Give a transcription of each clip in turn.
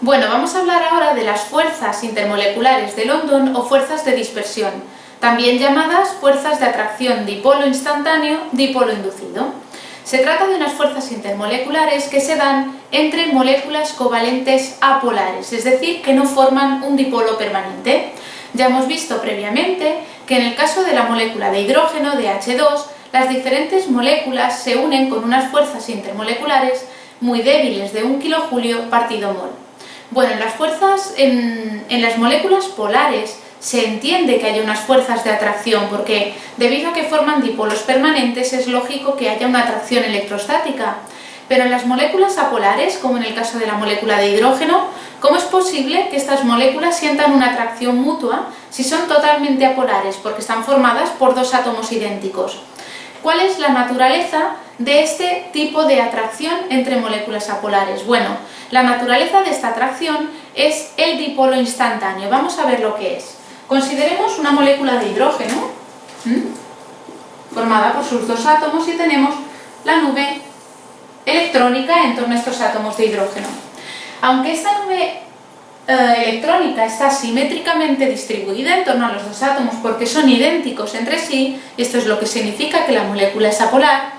Bueno, vamos a hablar ahora de las fuerzas intermoleculares de London o fuerzas de dispersión, también llamadas fuerzas de atracción dipolo instantáneo, dipolo inducido. Se trata de unas fuerzas intermoleculares que se dan entre moléculas covalentes apolares, es decir, que no forman un dipolo permanente. Ya hemos visto previamente que en el caso de la molécula de hidrógeno, de H2, las diferentes moléculas se unen con unas fuerzas intermoleculares muy débiles de 1 kilojulio partido mol. Bueno, en las moléculas polares se entiende que haya unas fuerzas de atracción porque debido a que forman dipolos permanentes es lógico que haya una atracción electrostática. Pero en las moléculas apolares, como en el caso de la molécula de hidrógeno, ¿cómo es posible que estas moléculas sientan una atracción mutua si son totalmente apolares? Porque están formadas por dos átomos idénticos. ¿Cuál es la naturaleza de este tipo de atracción entre moléculas apolares? Bueno, la naturaleza de esta atracción es el dipolo instantáneo. Vamos a ver lo que es. Consideremos una molécula de hidrógeno formada por sus dos átomos y tenemos la nube electrónica en torno a estos átomos de hidrógeno. Aunque esta nube electrónica está simétricamente distribuida en torno a los dos átomos porque son idénticos entre sí, y esto es lo que significa que la molécula es apolar,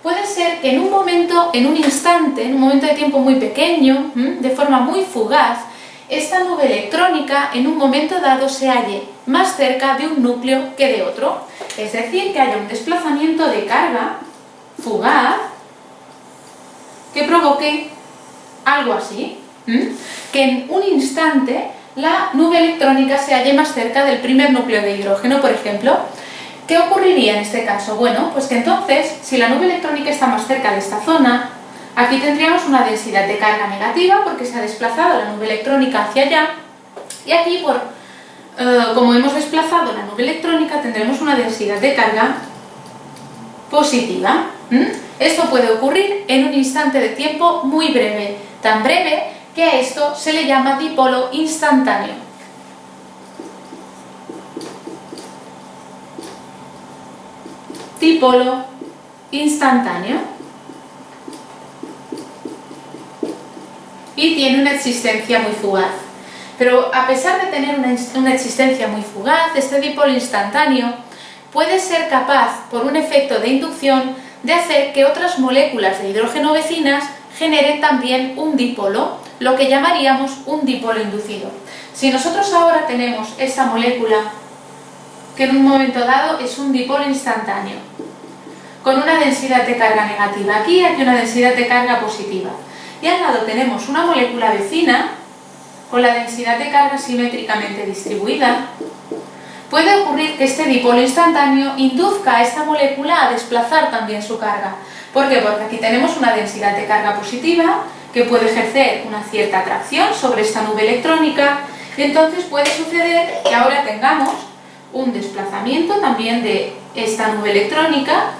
puede ser que en un momento de tiempo muy pequeño, de forma muy fugaz, esta nube electrónica en un momento dado se halle más cerca de un núcleo que de otro, es decir, que haya un desplazamiento de carga fugaz que provoque algo así, que en un instante la nube electrónica se halle más cerca del primer núcleo de hidrógeno, por ejemplo. ¿Qué ocurriría en este caso? Bueno, pues que entonces, si la nube electrónica está más cerca de esta zona, aquí tendríamos una densidad de carga negativa porque se ha desplazado la nube electrónica hacia allá, y aquí, como hemos desplazado la nube electrónica, tendremos una densidad de carga positiva. Esto puede ocurrir en un instante de tiempo muy breve, tan breve que a esto se le llama dipolo instantáneo. Dipolo instantáneo. Y tiene una existencia muy fugaz. Pero a pesar de tener una existencia muy fugaz, este dipolo instantáneo puede ser capaz, por un efecto de inducción, de hacer que otras moléculas de hidrógeno vecinas generen también un dipolo, lo que llamaríamos un dipolo inducido. Si nosotros ahora tenemos esta molécula, que en un momento dado es un dipolo instantáneo, con una densidad de carga negativa aquí y una densidad de carga positiva, y al lado tenemos una molécula vecina, con la densidad de carga simétricamente distribuida, puede ocurrir que este dipolo instantáneo induzca a esta molécula a desplazar también su carga. ¿Por qué? Porque aquí tenemos una densidad de carga positiva que puede ejercer una cierta atracción sobre esta nube electrónica, y entonces puede suceder que ahora tengamos un desplazamiento también de esta nube electrónica,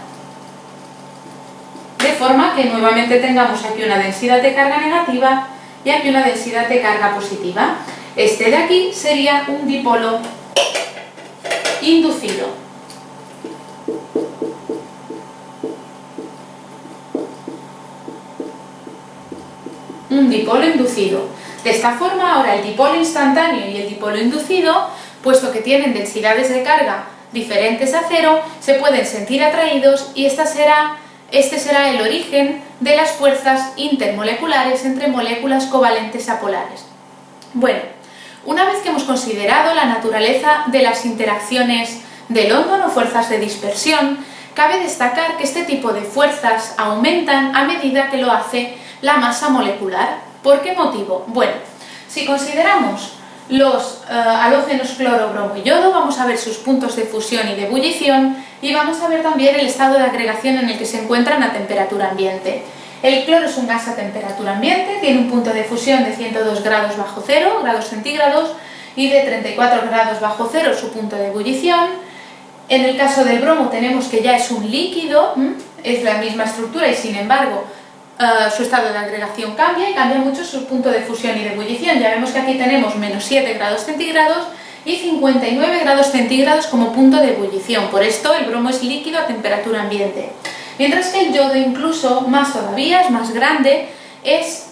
de forma que nuevamente tengamos aquí una densidad de carga negativa y aquí una densidad de carga positiva. Este de aquí sería un dipolo inducido. Un dipolo inducido. De esta forma, ahora el dipolo instantáneo y el dipolo inducido, puesto que tienen densidades de carga diferentes a cero, se pueden sentir atraídos y este será el origen de las fuerzas intermoleculares entre moléculas covalentes apolares. Bueno, una vez que hemos considerado la naturaleza de las interacciones de London o fuerzas de dispersión, cabe destacar que este tipo de fuerzas aumentan a medida que lo hace la masa molecular. ¿Por qué motivo? Bueno, si consideramos los halógenos cloro, bromo y yodo, vamos a ver sus puntos de fusión y de ebullición y vamos a ver también el estado de agregación en el que se encuentran a temperatura ambiente. El cloro es un gas a temperatura ambiente, tiene un punto de fusión de 102 grados bajo cero, grados centígrados, y de 34 grados bajo cero su punto de ebullición. En el caso del bromo tenemos que ya es un líquido, es la misma estructura y sin embargo su estado de agregación cambia y cambia mucho su punto de fusión y de ebullición. Ya vemos que aquí tenemos menos 7 grados centígrados y 59 grados centígrados como punto de ebullición. Por esto el bromo es líquido a temperatura ambiente. Mientras que el yodo incluso más todavía, es más grande, es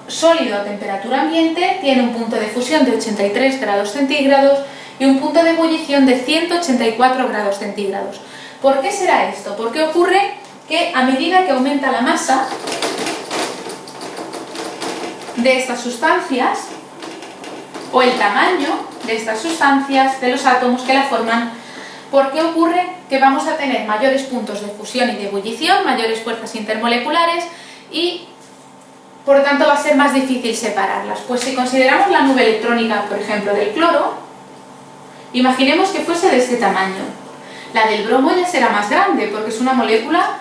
sólido a temperatura ambiente, tiene un punto de fusión de 83 grados centígrados y un punto de ebullición de 184 grados centígrados. ¿Por qué será esto? Porque ocurre que a medida que aumenta la masa de estas sustancias, o el tamaño de estas sustancias, de los átomos que la forman, ¿por qué ocurre que vamos a tener mayores puntos de fusión y de ebullición, mayores fuerzas intermoleculares y por lo tanto va a ser más difícil separarlas? Pues si consideramos la nube electrónica, por ejemplo, del cloro, imaginemos que fuese de este tamaño. La del bromo ya será más grande porque es una molécula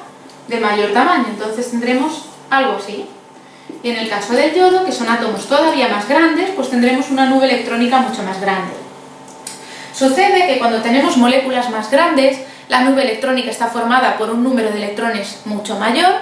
de mayor tamaño, entonces tendremos algo así. Y en el caso del yodo, que son átomos todavía más grandes, pues tendremos una nube electrónica mucho más grande. Sucede que cuando tenemos moléculas más grandes, la nube electrónica está formada por un número de electrones mucho mayor.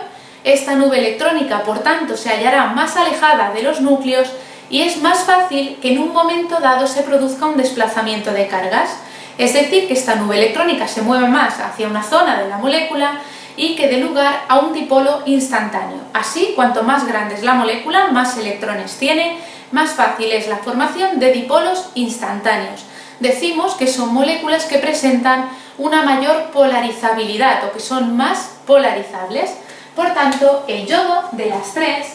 Esta nube electrónica, por tanto, se hallará más alejada de los núcleos y es más fácil que en un momento dado se produzca un desplazamiento de cargas. Es decir, que esta nube electrónica se mueve más hacia una zona de la molécula y que dé lugar a un dipolo instantáneo. Así, cuanto más grande es la molécula, más electrones tiene, más fácil es la formación de dipolos instantáneos. Decimos que son moléculas que presentan una mayor polarizabilidad o que son más polarizables. Por tanto, el yodo, de las tres,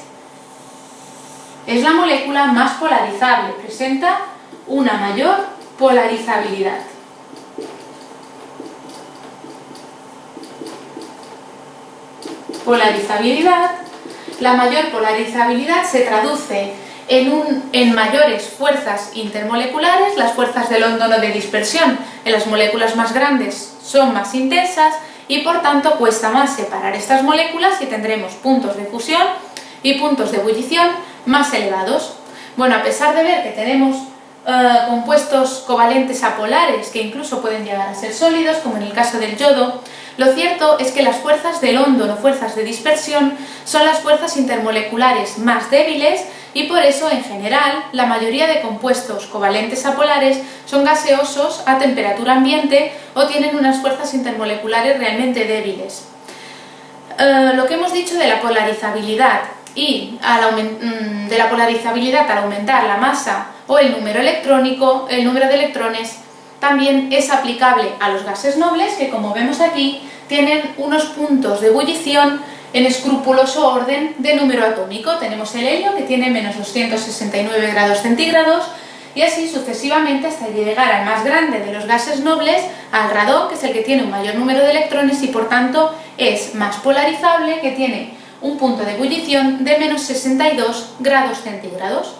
es la molécula más polarizable, presenta una mayor polarizabilidad. Polarizabilidad. La mayor polarizabilidad se traduce en mayores fuerzas intermoleculares. Las fuerzas de London o de dispersión en las moléculas más grandes son más intensas y por tanto cuesta más separar estas moléculas y tendremos puntos de fusión y puntos de ebullición más elevados. Bueno, a pesar de ver que tenemos compuestos covalentes apolares que incluso pueden llegar a ser sólidos, como en el caso del yodo, lo cierto es que las fuerzas de London o fuerzas de dispersión son las fuerzas intermoleculares más débiles y por eso, en general, la mayoría de compuestos covalentes apolares son gaseosos a temperatura ambiente o tienen unas fuerzas intermoleculares realmente débiles. Lo que hemos dicho de la polarizabilidad y de la polarizabilidad al aumentar la masa o el número electrónico, el número de electrones, también es aplicable a los gases nobles que, como vemos aquí, tienen unos puntos de ebullición en escrupuloso orden de número atómico. Tenemos el helio, que tiene menos 269 grados centígrados, y así sucesivamente hasta llegar al más grande de los gases nobles, al radón, que es el que tiene un mayor número de electrones y por tanto es más polarizable, que tiene un punto de ebullición de menos 62 grados centígrados.